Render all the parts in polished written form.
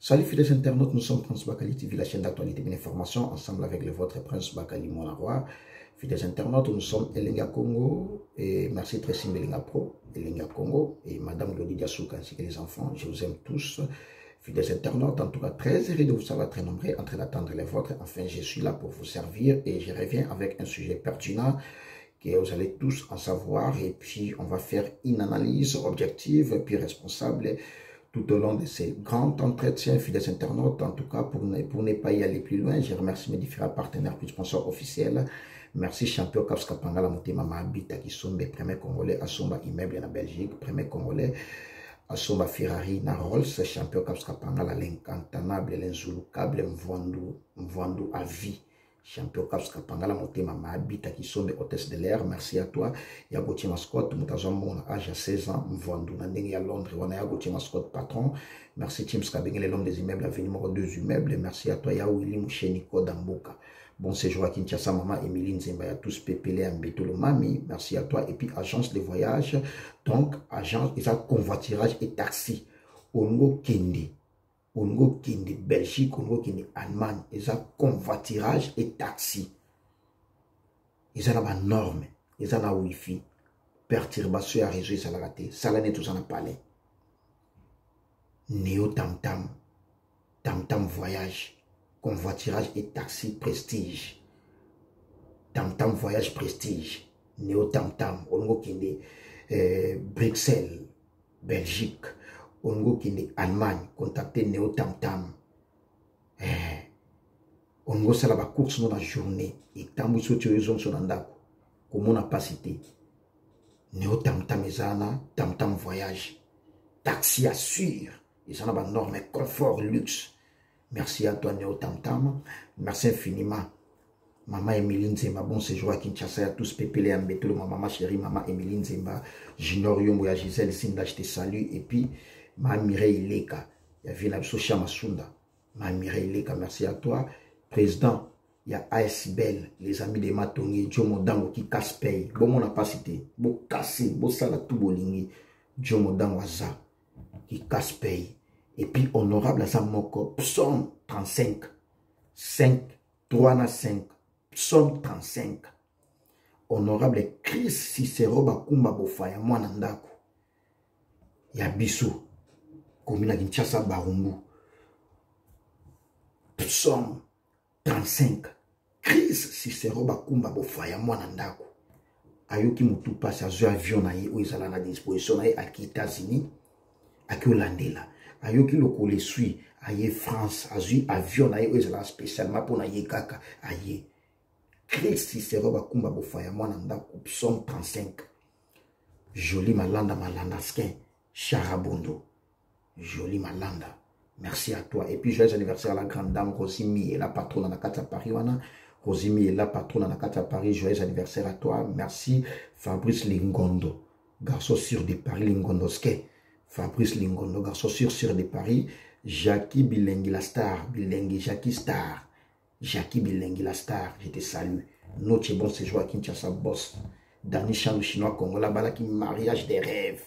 Salut fidèles internautes, nous sommes Prince Bakali TV, la chaîne d'actualité et d'information, ensemble avec le vôtre Prince Bakali Monaroi. Fidèles internautes, nous sommes Elenga Congo et merci Tracy Elenga Pro, Elenga Congo et Madame Lodi Diassouk ainsi que les enfants. Je vous aime tous. Fidèles internautes, en tout cas très heureux de vous savoir très nombreux en train d'attendre les vôtres. Enfin, je suis là pour vous servir et je reviens avec un sujet pertinent que vous allez tous en savoir et puis on va faire une analyse objective puis responsable tout au long de ces grands entretiens, fidèles internautes. En tout cas, pour ne pas y aller plus loin, je remercie mes différents partenaires puis sponsors officiels. Merci Champion Caps Kapangala Motema Mahabita qui sont mes premiers Congolais à Somba Immeuble en Belgique, premier Congolais à Somba Ferrari na Rolls, Champion Caps Kapangala l'incantanable, l'insouloucable, Mvandu à vie. Champion Caps Kapangala Motema Mahabita qui sont mes hôtesses de l'air. Merci à toi. Yagotier Mascotte, Moutazamon, âge à 16 ans, Mvandu Nandeng à Londres, Wana Yagotier Mascotte patron. Merci Tim Skabengele, l'homme des immeubles, avenue numéro 2 immeubles. Merci à toi, Yaouili Moucheniko Damboka. Bon séjour à Kinshasa, maman Emilie Nzemba, à tous Pépélé, Mbetolo Mami. Merci à toi. Et puis, agence de voyage, donc, agence, et ça, convoiturage et taxi. Ongo Kendi. Ongo Kendi, Belgique, Ongo Kendi, Allemagne. Et ça, convoiturage et taxi. Et ça, la norme. Et ça, la wifi. Perturbation à réseau, ça l'a raté. Ça, là, tout ça, n'a pas parlé. Néo Tam Tam. Tam Tam voyage. Convoiturage et taxi prestige. Tam Tam voyage prestige. Néo Tam Tam. Ongo Kinde. Bruxelles. Belgique. Ongo Kinde. Allemagne. Contactez Néo Tam Tam. Ongo Salaba course dans la journée. Et Tambu Sotio Zone Sonandako. Comme on n'a pas cité. Néo Tam Tam Ezana. Tam Tam voyage. Taxi assure. Ezana ba norme confort luxe. Merci à toi, Néo Tam Tam. Merci infiniment. Maman Emilie Nzemba, bon séjour à Kinshasa, à tous Pépélé, Mbetolo, ma maman chérie, maman Emilie Nzemba, Junior Yombo, à Gisèle Sinda, je te salue. Et puis, ma Mireille Leka, il y a Vinabisocha Masunda, ma Mireille Leka, merci à toi. Président, il y a AS Bell, les amis de Matongi, Djomo Dango qui casse paye. Bon, on n'a pas cité. Bon, cassé, bon, ça la tout bolingi. Djomo Dango Aza, qui casse paye. Et puis, honorable à Zamoko, psaume 35, 5, 3 na 5, psaume 35. Honorable Chris Cicero Bakumba Bofaya, Mwanandako. Yabiso, Komina Kinshasa Barumbu. Psaume 35, Chris Cicero Bakumba Bofaya, Mwanandako. Ayoki Mutu passe à zo avion na ye, ou izala na disposition na ye, à États-Unis, à Holandela. Ayoki loko le suit, aye France, azu avion na ye, oezala spécialement pour na ye kaka, aye. Christ Cicero Bakumba Bofaya, mwana ndako, psaume 35. Joli Malanda Malandaskin, Charabondo. Joli Malanda. Merci à toi. Et puis, joyeux anniversaire à la grande dame Rosimi et la patronne à Nakata Paris. Rosimi et la patronne à Nakata Paris. Joyeux anniversaire à toi. Merci Fabrice Lingondo. Garçon sûr de Paris Lingondoske. Fabrice Lingondo, garçon sûr de Paris. Jackie Bilengi la star. Bilengi Jackie star. Jackie Bilengi la star. Je te salue. Notre bon séjour à Kinshasa boss. Dani Chan chinois congolais balaki mariage des rêves.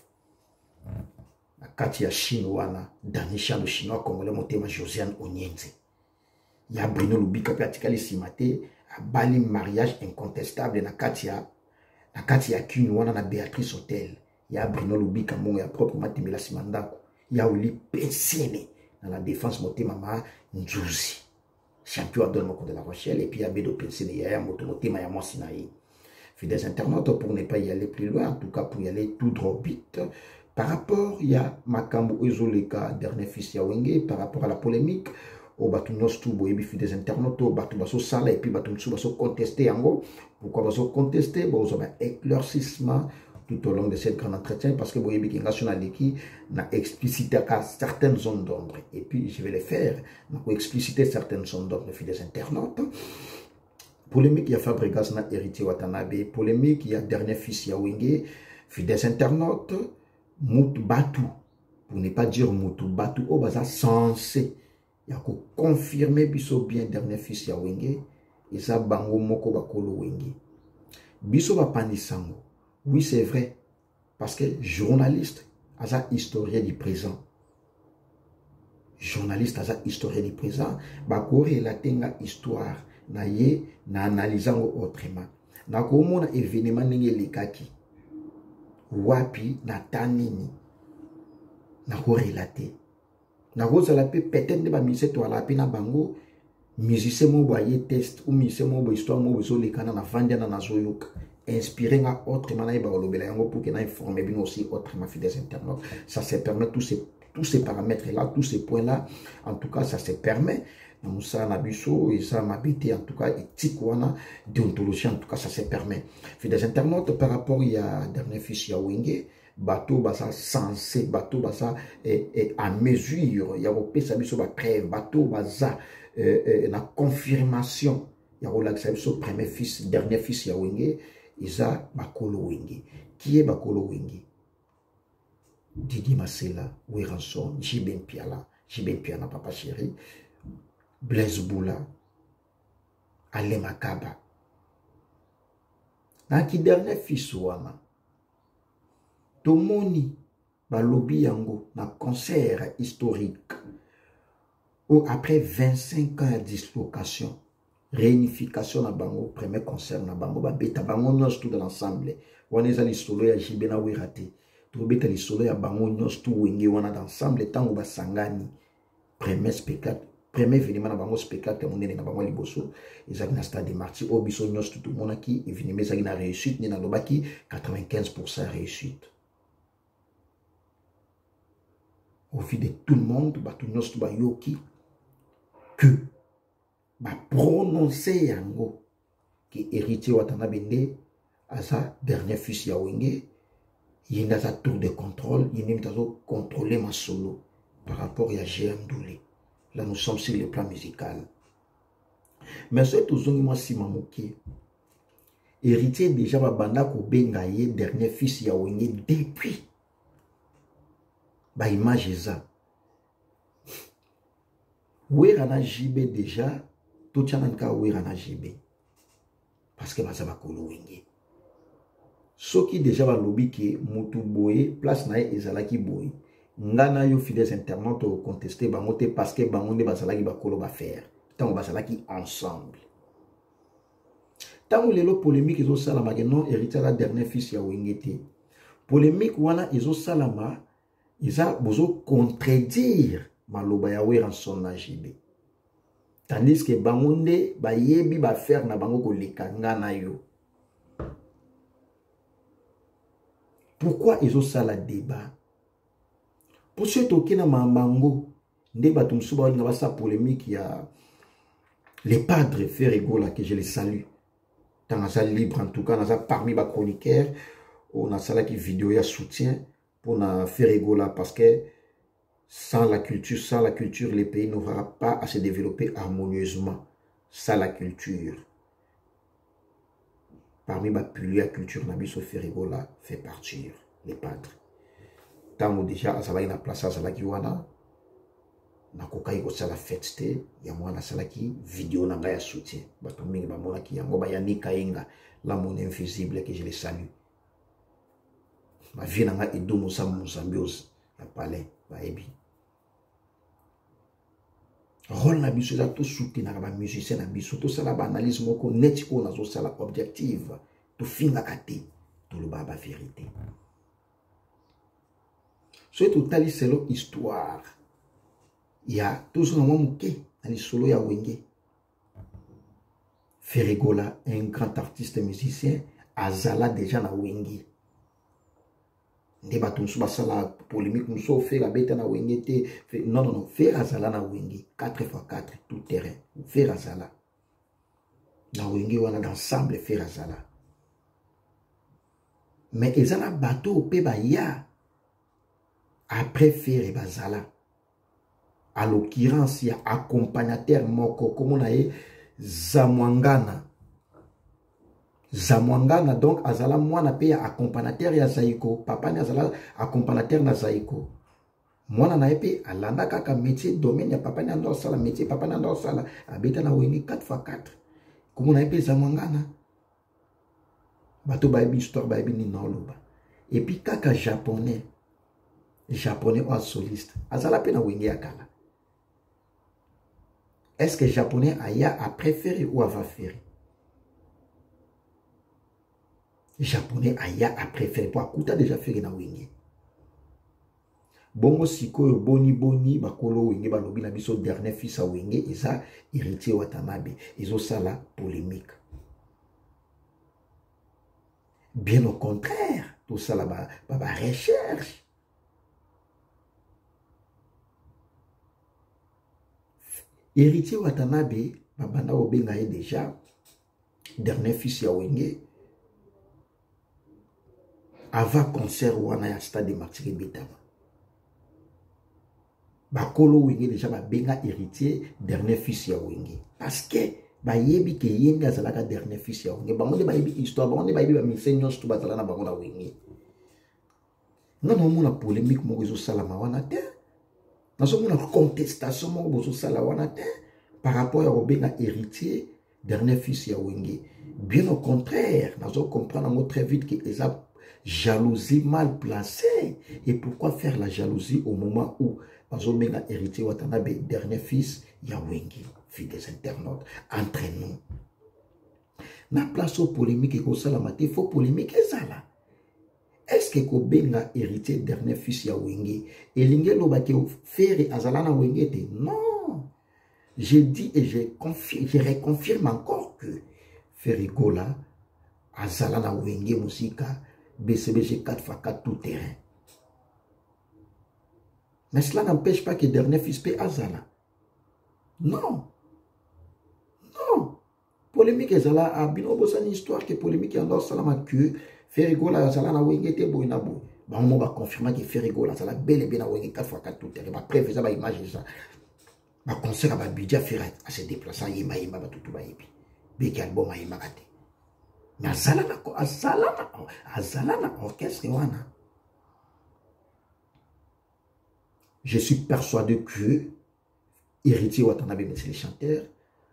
Na kati ya chinois Dani Chan chinois congolais motema Josiane Onyenze. Ya Bruno Lubika pe atikali simate a bali mariage incontestable na kati ya Kinwana na Béatrice Hotel. Ya Bruno Lubika mongo ya propre matimela simandako. Ya Oli Pensene dans la défense motema ma Njuzi. Champion Adol Moko de la Rochelle et puis ya Bedo Pensene ya motema ya Mosinaï. Fidèles internautes, pour ne pas y aller plus loin, en tout cas pour y aller tout droit vite, par rapport, il y a Makambo Ezoleka, dernier fils Yawenge, par rapport à la polémique, au Batounos Toubo, et fidèles internautes, au Batoubasso Sala, et puis Batounsou Basso contesté en gros. Pourquoi Basso contesté? Bon, vous avez éclaircissement tout au long de cette grande entretien, parce que vous voyez que nationalité n'a explicité à certaines zones d'ombre. Et puis, je vais les faire, pour expliciter certaines zones d'ombre, fidèles internautes. Polémique, il y a Fabregas na héritier Watanabe. Polémique, il y a dernier fils Yawenge. Fidèles internautes, Moutbatu. Pour ne pas dire Moutbatu, au baza censé. Il y a qu'à confirmer biso bien dernier fils Yawenge. Et ça, bango moko bakolo wenge. Biso bapanisango. Oui, c'est vrai. Parce que journaliste, asa historien du présent. journaliste aza historien du présent bakorelate nga histoire na ye na analyse yango autrement nakomona événement ndenge elekaki wapi na tanini nakorelate nakozala pe peut-être nde bamusicien toala pe na bango musicien mo boye test ou musicien mo bo histoire mo bozolekana na vandiana nazoyoka inspiré nga autrement na yeba olobela yango pour que na informer bino aussi autrement fidèles internautes. Ça se permet tous ces paramètres là, tous ces points là, en tout cas ça se permet. Moussa Nabiso et ça m'habite en tout cas éthique ou déontologie en tout cas ça se permet. Fidèles internautes par rapport il y a dernier fils ya Wenge bateau basa sensé bateau basa à mesure il y a repé ça biso ba preuve bateau basa la confirmation il y a relaxé biso premier fils dernier fils ya Wenge Isa Bakolo Wenge. Qui est Bakolo Wenge? Didi Masela, Wiranson, Jiben Piana, Papa Chéri, Blaise Boula, Alema Kaba. Naki dernier fils wana. Tomoni, Balobi Yango, na concert historique. Où après 25 ans de dislocation, réunification na bango premier concert na bango ba beta bango nyos tout dans l'ensemble wana ezali solo ya JB na Wirate to beta li solo ya bango nyos tout Wenge wana d'ensemble tango ba sangani premier spectacle premier événement na bango spectacle monene na bango liboso ezali na stade de Marty obiso nyos tout monaki événement ezali na réussite ni na lobaki 95% réussite au vu de tout le monde ba tout nyos tout ba yoki que ba prononcer yango ki héritier watana bende asa dernier fils ya Wenge yinda sa tour de contrôle yinda tazo contrôler ma solo par rapport à GM Doulé. Là nous sommes sur le plan musical mais ce tozongi moi si mamoki héritier déjà ba banda ko benga ye dernier fils ya Wenge depuis ba image ça Werana JB déjà tout chananka Werana JB parce que baza bakolo Wenge soki déjà ba lobby ki mutu boye place na ezalaki boye ngana yo fidèles internautes au contester bango te parce que bango ne bazalaki bakolo ba faire tant bazalaki ensemble tant lelo polémique ezo salama que non héritier la dernier fils ya Wenge te polémique wana ezo salama isa bozo contredire maloba ya Weranson na JB tandis que bangonde ba yebi ba faire na bango ko lekanga na yo. Pourquoi ils ont ça la débat? Pour ceux qui ont mango débat tout souvent dans sa polémique il y a les padres Ferregola que je les salue dans sa libre en tout cas dans parmi les chroniqueurs on a ça là qui vidéo ya soutien pour na Ferregola parce que sans la culture, les pays n'auront pas à se développer harmonieusement. Sans la culture. Parmi ma plusieurs culture, Nabiso Ferregola fait partir les padres. Tant déjà, ça va y a place à la Kiwana. Na kokai ko sala fête te ya mwana sala ki vidéo na nga ya soutien. Bato mingi ba mona ki yango ba ya nika inga la mon invisible que je les salue. Ma vie na nga edo musa Mozambique na palais ba ebi. Rôle na biso za to soutenir na ba musicien na biso to sala ba analyse moko net ko na zo sala objective to finga kate to lo ba vérité. So to tali selo histoire. Ya toujours na muke ali solo ya Wenge. Ferregola, un grand artiste musicien, azala déjà na Wenge. Débat tout ça la polémique nous so fait la bête na Wenge te non faire azala na Wenge 4x4 tout terrain faire azala na Wenge wana d'ensemble faire azala mais ils ont un bateau pe ba ya après faire bazala à l'occurrence il y a accompagnateur moko comme on a Zamwangana donc azala mwana pe ya accompagnateur ya Zaiko papa ni azala accompagnateur na Zaiko mwana na epe alanda kaka métier domaine ya papa ni ando sala métier papa ni ando sala abeta na Wenge 4x4 comme na epe Zamwangana bato ba ebi histoire ba ebi ni noloba et puis kaka japonais au soliste azala pe na Wenge akala Est-ce que japonais aya a préféré ou a préféré? Japonais aya a préféré pour akuta déjà fait na wenge. Bongo sikoyo boni bakolo wenge balobi na biso dernier fils a wenge eza héritier Watanabe ezo sala polémique. Bien au contraire, tout ça là-bas, recherche. Héritier Watanabe, babanda obenga ye déjà dernier fils ya wenge avant concert wana ya stade de Martyrs Betama. Bakolo wenge déjà babenga héritier dernier fils ya wenge parce que bayebi ke yenge azalaka dernier fils ya wenge bango nde bayebi histoire bango nde bayebi ba mission to bazala na bango na wenge. Ngana mona polémique moko ezosalama wana te. Nazomona contestation moko bozosala wana te par rapport à obenga héritier dernier fils ya wenge. Bien au contraire, nazo comprendre très vite que eza jalousie mal placée. Et pourquoi faire la jalousie au moment où bazobenga héritier Watanabe dernier fils ya wenge? Fille des internautes, entre nous. Na place au polémique et kosalama te, faut polémique ezala. Est-ce que kobenga héritier dernier fils ya wenge elinge lobaki faire azalana wenge te? Non. Je dis et je reconfirme encore que Ferigola azalana wenge musika BCBG 4x4 tout terrain. Mais cela n'empêche pas que dernier fils peut azala. Non. Non. Polémique ezala a binobo c'est une histoire que polémique en salama que Ferigola azala na wenge te boy na boy. Ba on va confirmer que Ferigola azala bel et bien na wenge 4x4 tout terrain. Ba preuve ça ba image ça. Ba conseil ba budget faire à se déplacer yema yema ba tout ba yebi. Beki album yema kate. Mais azalana orchestre wana. Je suis persuadé que héritier Watanabe c'est le chanteur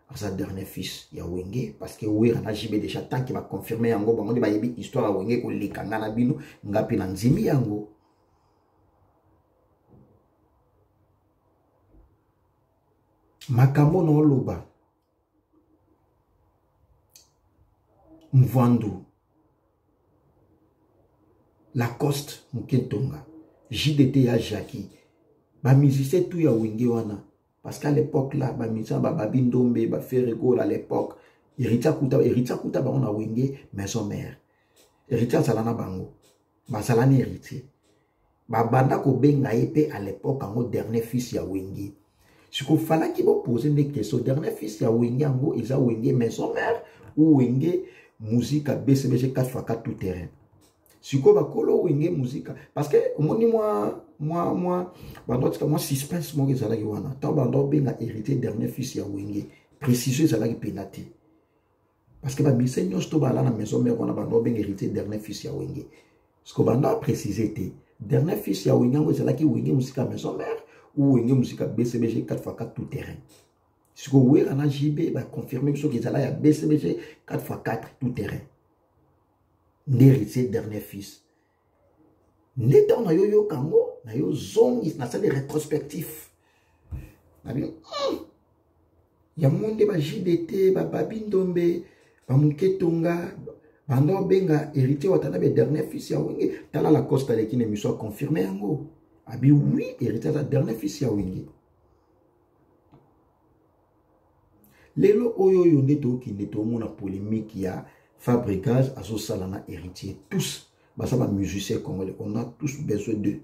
à sa dernier fils ya wenge parce que oui na jibe déjà tant qu'il va confirmer yango bango de ba yebi histoire ya wenge ko likanga na bino ngapi na nzimi yango. Makambo no loba Mvandu Lacoste Mukentonga JDT ya Jackie ba musicien tout ya wenge wana parce qu'à l'époque là ba musicien ba Babindombe ba Ferigola à l'époque héritier kuta ba on a wenge maison mère héritier salana bango ba salani héritier ba banda ko benga épée à l'époque en dernier fils ya wenge. Ce qu'il fallait qu'il vous pose des questions. Dernier fils ya wenge ango isa wenge maison mère ou wenge musique à BCBG 4x4 tout terrain. Si vous avez wenge musique parce que moi suspense moi que ça là wana tant bando benga hérité dernier fils ya wenge préciser ça là qui pénalité parce que ba misenyo sto ba la na maison mère on a bando benga hérité dernier fils ya wenge ce que bando préciser té dernier fils ya wenge ango ça là qui wenge musique à maison mère ou wenge musique à BCBG 4x4 tout terrain. Si vous voulez en JB va confirmer que ce qui est là il y a BCBG 4x4 tout terrain. N'héritier dernier fils. N'étant na yo kango na yo zone na ça des rétrospectifs. Na bien il y a monde ba JDT ba Babindombe ba Muketonga bando benga héritier Watanabe dernier fils ya wenge tala la Costa de qui ne me soit confirmé yango. Abi oui héritier la dernier fils ya wenge. Lelo oyo yo neto ki neto mona polémique ya Fabregas aso salana héritier tous basa ba musiciens congolais on a tous besoin d'eux.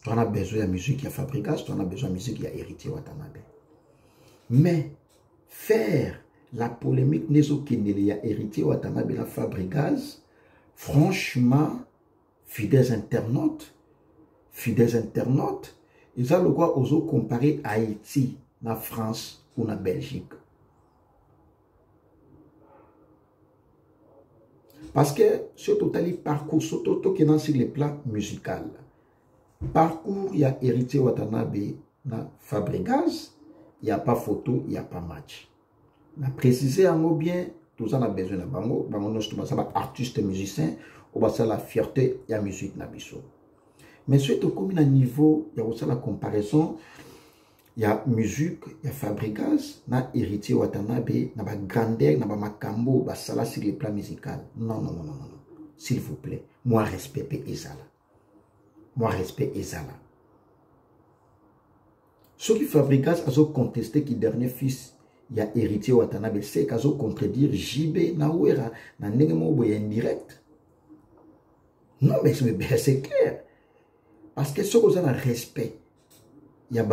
On a besoin de musique ya Fabregas, on a besoin de musique ya héritier Watanabe. Mais faire la polémique nezo kendele ya héritier Watanabe la Fabregas franchement fidèles internautes ils ont le quoi oso comparer Haïti, la France ou la Belgique. Parce que ce total parcours, ce total qui est sur le plan musical. Parcours, il y a héritier Watanabe, na Fabregas, il n'y a pas photo, il n'y a pas match. On a précisé en mot bien, tout ça on a besoin de bango, bango nous sommes artistes musiciens, on va faire la fierté, il y a musique na biso. Mais surtout comme un niveau, il y a aussi la comparaison, il y a musique, il y a Fabregas, na héritier Watanabe, na ba grandeur, na ba makambo, ba sala sur le plan musical. Non, non, non, non, non. S'il vous plaît, moi respect Ezala. Moi respect Ezala. Ce qui Fabregas a contesté qui dernier fils, il y a héritier Watanabe, c'est qu'il a contredire JB na ouera, na nengemo boye indirect. Non, mais c'est clair. Parce que ce qu'on a un respect, il y a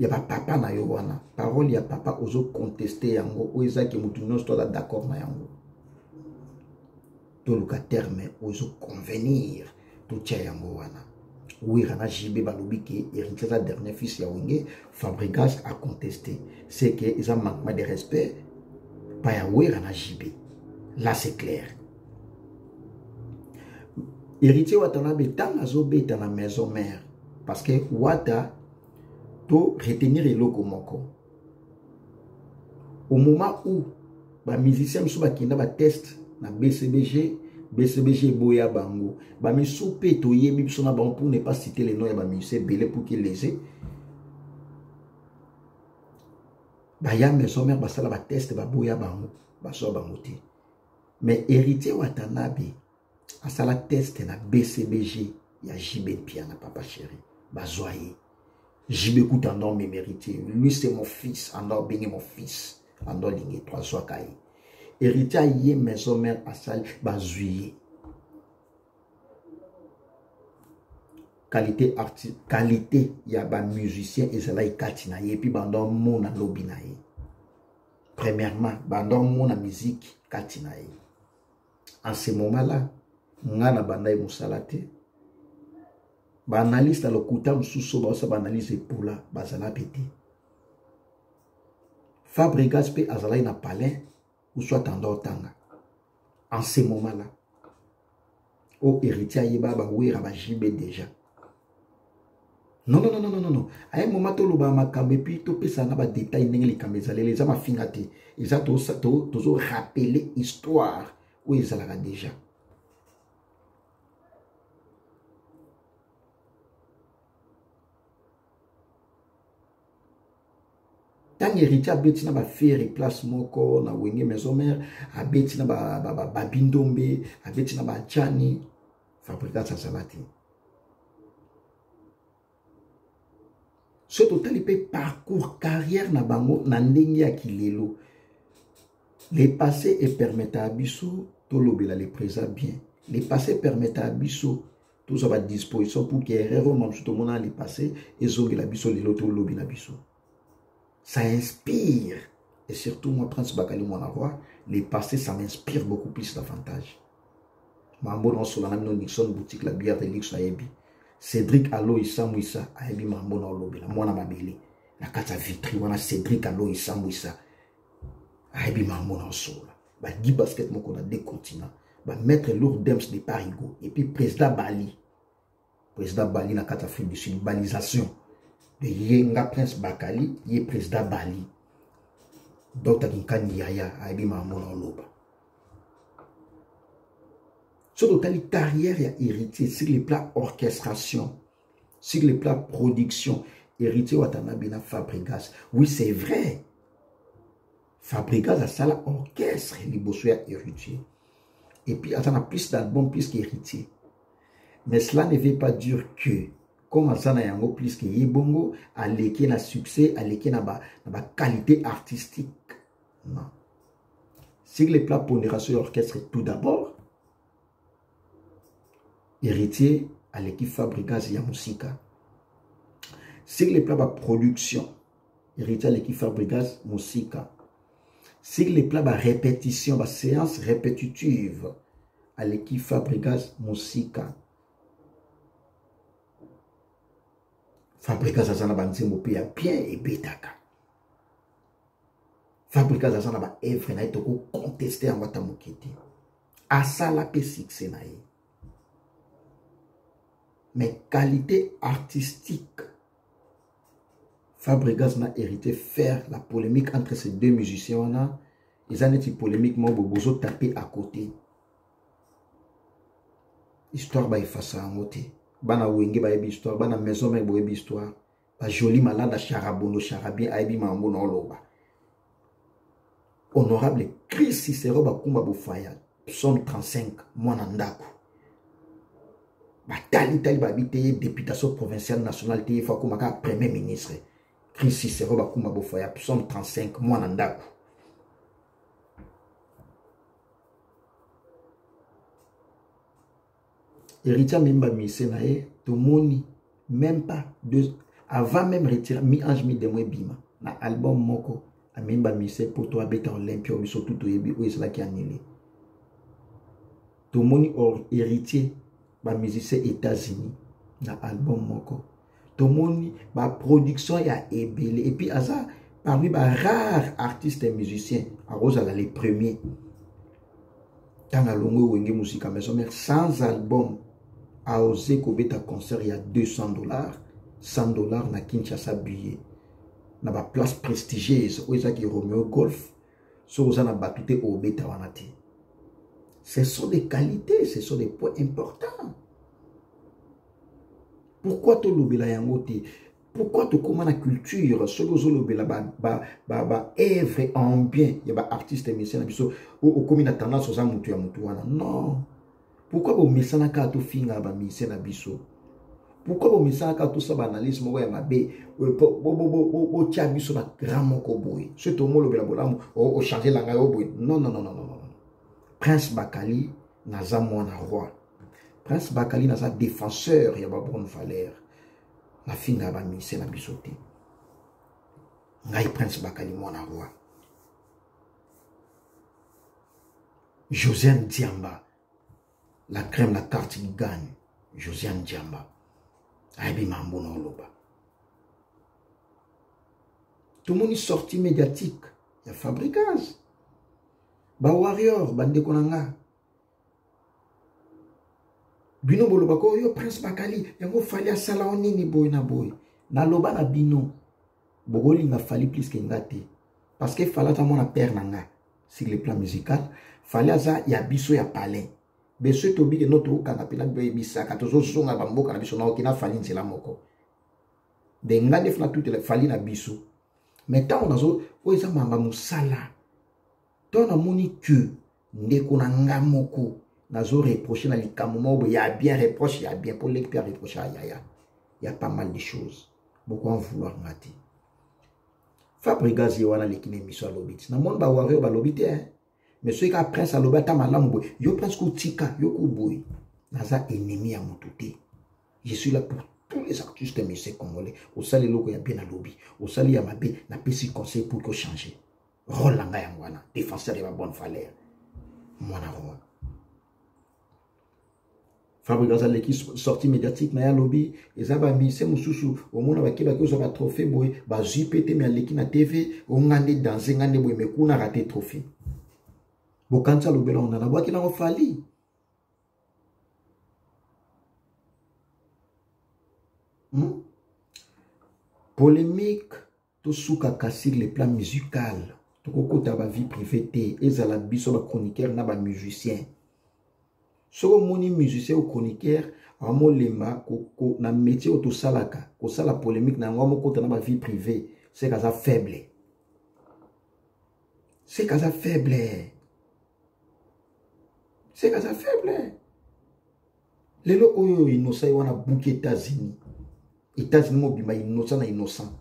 papa na yo wana. Parole ya papa ozo contester yango, oza ki mutu nyonso d'accord na yango. To luka terme ozo convenir to tia yango wana. Oui, Rana JB balobi ke héritier sa dernier fils ya Wenge, Fabregas a contesté. C'est que ils ont manquement de respect. Pas ya oui Rana JB. Là c'est clair. Héritier Watanabe tant azobe dans la maison mère parce que Wata to retenir eloko moko. Au moment où ba musicien mso ba kinda ba test na BCBG boya bango ba mi soupe to yebi biso na bango pour ne pas citer les noms ya ba musicien belé pour qu'il les ba ya maison mère ba sala ba test ba boya bango ba so bango te. Mais héritier Watanabe a sala test na BCBG ya JB Piana papa chéri ba zoye JB coûte un homme mérité. Lui c'est mon fils, en or béni mon fils, en or ligné trois sois caillé. Héritier yé maison mère à sali ba zoye. Qualité artiste, qualité ya ba musicien et cela y katina et puis bandon mon lobby. Premièrement, bandon mon musique katina. En ce moment-là, ngana bandaye musalate. Ba analyste le kuta msuso ba osa ba analyse pour la bazala pété. Fabregas pe azala na palais ou soit en tanga. En ce moment-là, au héritier yeba ba wera ba JB déjà. Non non non non non non. À un moment to loba makambe puis to pesa na ba détail ndenge kamezale les ama fingate. Ils a to rappeler histoire où ils allaient déjà. Tant héritier a beti na ba faire place moko na wenge maison mère a beti na ba bindombe a beti na ba chani Fabregas sa salati. Ce total il parcours carrière na bango na ndenge ya kilelo. Les passés et permettent à biso to lobela les présents bien. Les passés permettent à biso tout ça va disposition pour que erreur même tout le monde les passés et zongi la biso les loto lobela biso. Ça inspire. Et surtout, moi, Prince Bakali, mon avoir, les passés, ça m'inspire beaucoup plus davantage. Mambo dans Solana, Nixon, boutique, la bière de Lix, Aebi. Cédric Allo, Issa, Mouissa, Aebi, Mambo dans l'Obi, la moine à Mabili. La carte vitri, on a Cédric Allo, Issa, Mouissa. Aebi, Mambo dans Sola. Bah, 10 baskets, mon qu'on a deux continents. Bah, mettre lourd d'Ems de Parigo. Et puis, président Bali. Président Bali, la carte Afrique du Sud, balisation. De Yenga Prince Bakali, yé président Bali. Dr. Kinkani Yaya, Aebi Mamona Loba. Sur le carrière et héritier, sur les plats orchestration, sur les plats production, héritier Watanabe na Fabregas. Oui, c'est vrai. Fabregas a ça orchestre, il est héritier. Et puis, il a plus d'albums, plus qu'héritier. Mais cela ne veut pas dire que comme ça na yango plus que yebongo aleki na succès aleki na ba qualité artistique. Non. Sur les plats pondération orchestre tout d'abord héritier aleki Fabregas ya musika. Sur les plats production héritier aleki Fabregas musika. Sur les plats répétition séance répétitive aleki Fabregas musika. Fabregas azana banzembo pe ya bien et betaka. Fabregas azana ba evre na etoko contester en wata mokete. Asala pe succès na ye. Mais qualité artistique. Fabregas n'a hérité faire la polémique entre ces deux musiciens. Ils ont été polémique, mais bozo tapé à côté. Histoire ba effacer en côté. bana wenge bayebi histoire, bana maison mère boyebi histoire, ba joli malade charabono charabien ayebi mambo na oloba. Honorable Chris Cicero Bakumba Bofaya, psaume 35, mwana ndako. Batali tali babite députation provinciale nationale te fa kumaka premier ministre. Chris Cicero Bakumba Bofaya, psaume 35, mwana ndako. Héritier Mimba Misenae, Tomoni, même pas deux, avant même retirer mi-ange mi-demwe bima, na album moko, a Mimba Mise pour toi beta Olympia, mais surtout to yebi ou est-ce qui a annulé. Tomoni héritier, ba musicien États-Unis, na album moko. Tomoni, ba production ya ebele, et puis asa, parmi ba rares artistes et musiciens, à Rose les premiers. Tant à longue wenge musique à maison mère, sans album, a osé kobeta concert il y a $200, $100 na Kinshasa billet. Na ba place prestigieuse, où est-ce qui Romeo Golf, so oza na batute obeta wanati. Ce sont des qualités, ce sont des points importants. Pourquoi to lobela yangote? Pourquoi tu commandes la culture? Ce que vous avez œuvre en bien. Il y a des artistes et musiciens qui ont tendance à faire non. Pourquoi vous mettez ça à tout finir à musicien na biso? Pourquoi vous mettez ça à tout ça banalisme ouais ma bé au tia biso na grand moko boy. Ce to mo lobela bola au changer la ngayo boy. Non non non non non non. Prince Bakali naza mwana roi. Prince Bakali naza défenseur ya ba bonne valeur. La finga ba mise na bisote. Ngai Prince Bakali mwana roi. Josiane Diamba. La crème, la carte qui gagne. Josiane Diamba. Aibi mambo na oloba. Tout le monde est sorti médiatique. Il y a Fabricaz. Ba Warrior, bande konanga. Bino boloba ko yo Prince Bakali yango fali asala onini boy na boy na loba na bino bogoli nga fali plus que ngate parce que fala ta mona père nanga sur le plan musical fali aza ya biso ya palais beso to bi que notre kanga pela be bisaka to zo nga bamboka na biso na okina fali nzela moko de ngande fna tout le fali na biso mais tant on azo o eza mamba musala to na moni que ndeko na nga moko nazo reprocher na likambo il y a bien reproche, il y a bien pour l'expert reprocher il y a pas mal de choses beaucoup en vouloir ngati Fabricaz wana lekine miso lobiti na monde ba warrior ba lobiti mais ceux qui prince alobata malamu boy yo prince ko tika yo ko boy naza ennemi à mutute je suis là pour tous les artistes et musiciens congolais au sali loko ya bien na lobby au sali ya mabe na pesi conseil pour que changer rôle nga ya ngwana défenseur de la bonne valeur mwana roi Fabricaz qui sorti médiatique na ya lobby ezaba mbise mususu omona bakeba ko zo ba trophée boy ba jipete mais aleki na TV o ngande danser ngande boy mais kuna raté trophée bokanza lobela on na bwaki na fali polémique to suka kasir le plan musical to kokota ba vie privée te ezala biso ba chroniqueur na ba musicien. Si vous êtes musicien ou chroniqueur, vous avez un métier où vous avez la polémique, vous avez une vie privée. C'est que ça faible. C'est que ça faible. C'est que ça faible. Les gens qui sont innocents, ils ont bouqué États-Unis. États-Unis, ils sont innocents, innocents.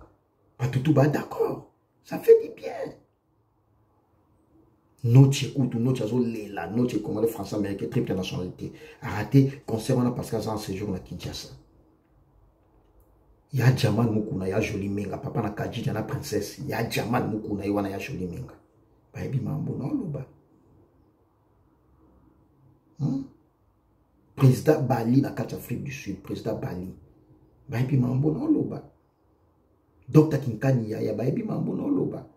Pas tout d'accord. Ça fait du bien. Notre écoute, notre lela, notre commandé français américain, triple nationalité, a raté concert parce qu'il y a un séjour à Kinshasa. Il y a Jamal Mukuna, il y a Jolie Menga, papa na Kaji, il y a la princesse, il y a Jamal Mukuna, il y a Jolie Menga. Baby Mambo, non, Luba. Président Bali, na Afrique du Sud, président Bali. Baby Mambo, non, Luba. Dr. Kinkani, il y a Baby Mambo, non, Luba.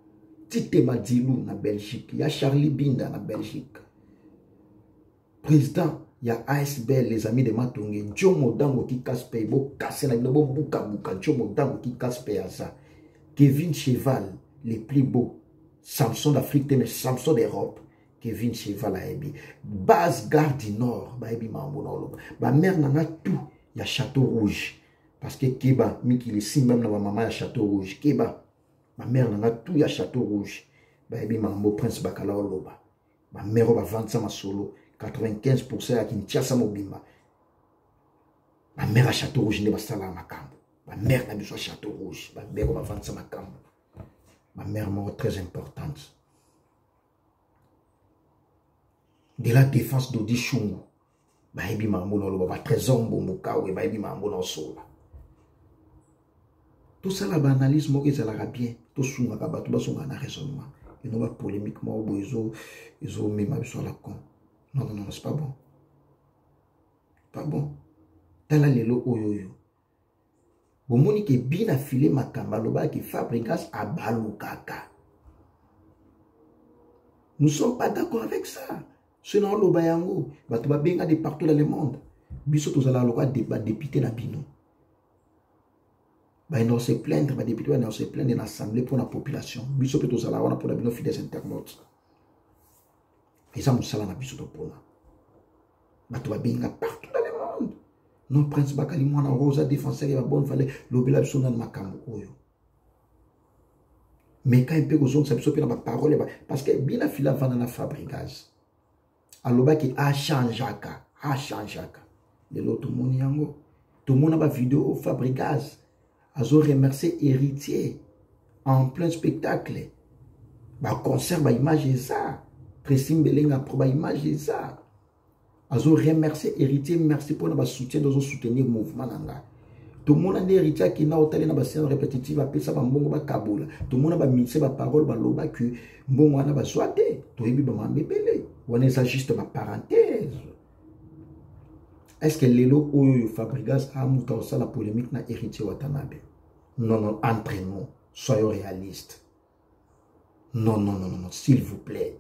Tite Madilou na Belgique, il y a Charlie Binda na Belgique. Président, il y a ASBL, les amis de Matongé, Jomo Dango qui casse paye, bo casse na bo buka buka, Jomo Dango qui casse paye à ça. Kevin Cheval, les plus beaux, Samson d'Afrique, mais Samson d'Europe, Kevin Cheval a ebi. Base Gare du Nord, ba ebi mambo na oloba. Ba mère nana tout, il y a Château Rouge. Parce que Keba, Miki, même dans ma maman, il y a Château Rouge. Keba, ma mère, il y a tout, il y a Château Rouge. Baby, ma mot prince Bakala Oloba. Ma mère va vendre ça ma solo. 95% à Kinshasa Mobimba. Ma mère a Château Rouge, n'est pas ça là, ma cambo. Ma mère n'a besoin de Château Rouge. Ma mère va vendre ça ma cambo. Ma mère mort très importante. De la défense d'Odi Chungu. Baby, ma mot no ba trésor Mbomoukawe. Baby, ma mot no sola. Tout ça là, analyse, moi, ça l'a bien. Tout ça, tout ça, on a raisonnement. Il n'y a pas polémiquement, ils ont mis ma vie sur la con. Non, non, non, c'est pas bon. Pas bon. T'as la lelo oyoyo. Bon, moni qui bien affilé ma kambaloba qui fabrique à balukaka. Nous ne sommes pas d'accord avec ça. Sinon, le bayango, tu vas bien de partout dans le monde. Biso, tu vas aller député na bino. Ils se plaindre, les députés se plaindre de l'Assemblée pour la population. Biso peut tous aller pour la bino fidèles internautes. Et ça, nous sommes biso pour là. Tu vas bien partout dans le monde. Non, Prince Bakali, moi, Rosa, défenseur, il va bonne valeur, l'obéla, son dans ma cambo. Mais quand il peut vous ça peut la parole, parce que bien la fila va dans la fabricage. Alors, qui a changé, tout le monde yango. Tout le monde a une vidéo au fabricage. Ils ont remercié héritier en plein spectacle. Bah concert, bah image ça. Pressim Belenga pour bah image ça. Ils ont remercié héritier, merci pour notre soutien, nous soutenir le mouvement. Tout le monde a des héritiers qui n'a pas de scène répétitive, appelle ça mbongo ba kabola. Tout le monde a mixé ba parole ba loba que mbongo ana ba soité. Tout ebi ba mambebele. On est ça juste ma parenthèse. Est-ce que Lelo Oyo Fabrigas a mouta ça la polémique na héritier Watanabe? Non, non, entre nous, soyons réalistes. Non, non, non, non, s'il vous plaît.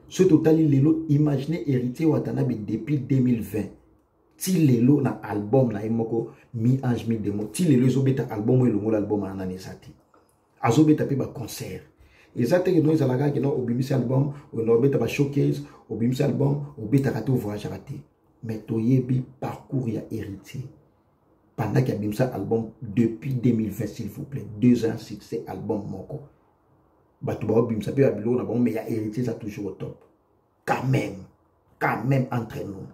Ce total, Lelo, imaginez héritier Watanabe depuis 2020. Si Lelo na album na imoko mi ange mi demo. Si Lelo zobeta album ou l'album na nanisati. Azobeta pe ba concert. Exacte que nous ils alaga que non obimisi album ou no beta ba showcase, obimisi album, obeta kato voyage raté. Mais toyebi parcours ya héritier. Pendant qu'il y a bimsa album depuis 2020 s'il vous plaît, 2 ans succès album moko. Batouba bimsa pe abilo na bon mais il y a héritier ça toujours au top. Quand même entre nous.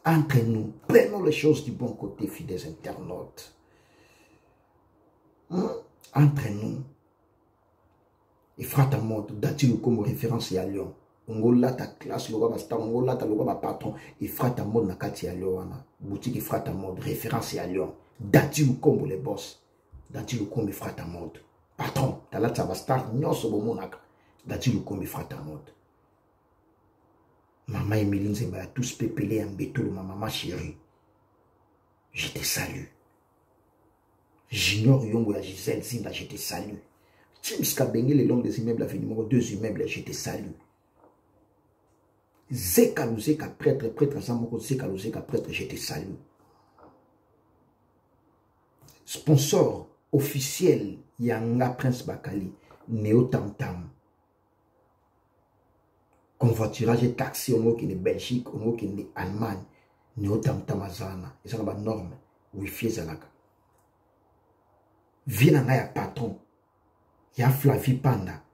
Entre nous, prenons les choses du bon côté, fidèles internautes. Entre nous. Il fera ta mode, dati comme référence à Lyon. Ongola ta classe, loga basta, ongola ta loga patron. Il fera ta mode na kati à Lyon. Boutique, il fera ta mode, référence à Lyon. Dati comme les boss. Dati comme il fera ta mode. Patron, ta la tabastar, nyoso bomonaka. Dati comme il fera ta mode. Maman Emeline Zemba a tous pépélé en béton, ma maman chérie. Je te salue. J'ignore Yongo la Gisèle Zimba, je te salue. Timska Bengue, les longs des immeubles, la numéro 2 immeubles, je te salue. Zeka prêtre, Zamoko, Zeka prêtre, je te salue. Sponsor officiel, Yanga Prince Bakali, Néo Tam Tam. Convoiturage et taxi au qui est Belgique, au qui est Allemagne, Néo Tam Tam Azana, et ça n'a pas de norme, Wi-Fi Zalaka. Viens à patron, il y a Flavie Panda,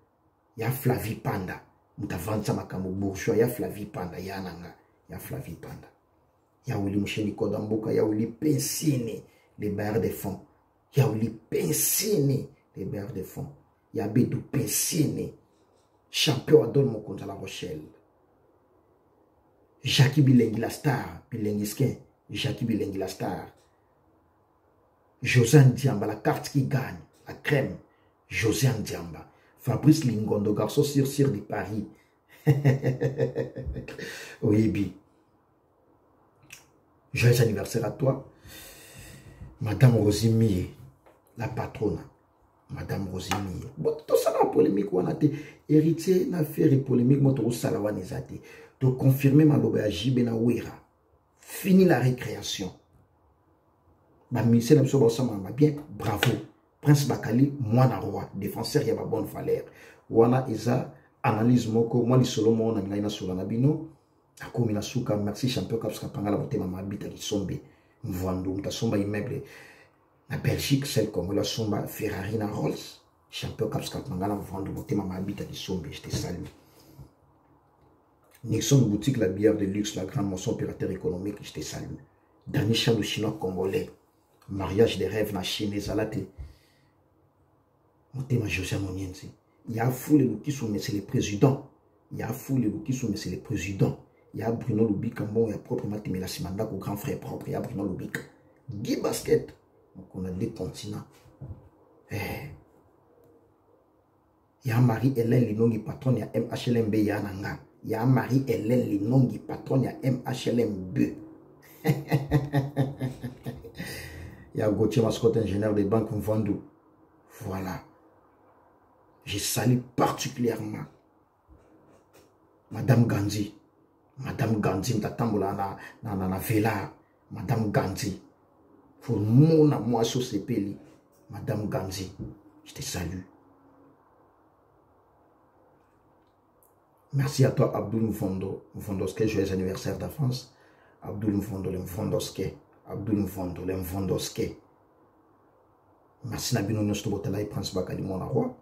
Mouta Vansa Makamo bourgeois, il y a Flavie Panda, il y a Nanga, il y a Flavie Panda. Il y a Willy Moucheni Kodamboka, il y a Willy Pensini, les bailleurs de fonds. Il y a Willy Pensini, les bailleurs de fonds. Il y a Bédou Pensini. Champion à Don Mokonza La Rochelle. Jackie Bilengi la star. Bilengiskin. Jackie Bilengi la star. Josiane Diamba, la carte qui gagne. La crème. Josiane Diamba. Fabrice Lingondo, garçon sur de Paris. Oui, bi. Joyeux anniversaire à toi. Madame Rosimie, la patronne. Madame Rosimie. Bon, tout ça la polémique, on a été héritier, n'a fait polémique, moi, tout ça, on a été. De confirmer ma lobe à Jibé na Ouira. Fini la récréation. Ma ministère n'a pas bien, bravo. Prince Bakali, moi, na roi, défenseur, il y a ma bonne valeur. Wana, Isa, analyse, moi, les solo, moi, on a mis sur la nabino. Akomi na suka, merci champion kapska pangala motema mabita ki sombe. Mvando, mta somba immeuble. Na Belgique, celle Congo, la somba Ferrari na Rolls. Champion kapska pangala mvando motema mabita ki sombe. Je te salue. Nixon boutique, la bière de luxe, la grande moisson opérateur économique, je te salue. Danisha le chinois congolais. Mariage de rêve na Chine, Zalate. Motema José Monienzi. Il y a foule le qui sont, mais c'est le président. Il y a foule le qui sont, mais c'est le président. Il y a Bruno Lubika, bon, il y a proprement Timela Simanda, au grand frère propre. Il y a Bruno Lubika. Guy Basket. Donc on a 2 continents. Il y a Marie-Hélène Linongi, patronne, il y a MHLMB, il y a Nanga. Il y a Marie-Hélène Linongi, patronne, il y a MHLMB. Il y a Gauthier Mascotte, ingénieur des banques Mvandou. Voilà. Je salue particulièrement Madame Gandhi. Madame Gandhi, m'tatambola na vela. Madame Gandhi. Pour moi, sur ces pays. Madame Gandhi, je te salue. Merci à toi, Abdul Mvondo. Mvondoske, joyeux anniversaire d'avance. Abdul Mvondo, le Mvondoske. Abdul Mvondo, le Mvondoske. Merci Nabino Nostobotala et Prince Bakali Monaroi.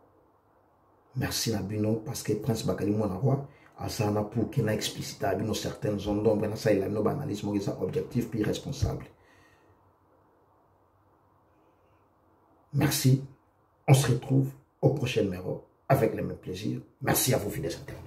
Merci Nabino parce que Prince Bakali Monaroi a ça pour qu'il n'a explicité à Bino certaines zones d'ombre. Ça, il a une analyse objectif puis responsable. Merci. On se retrouve au prochain numéro avec le même plaisir. Merci à vous, fidèles internautes.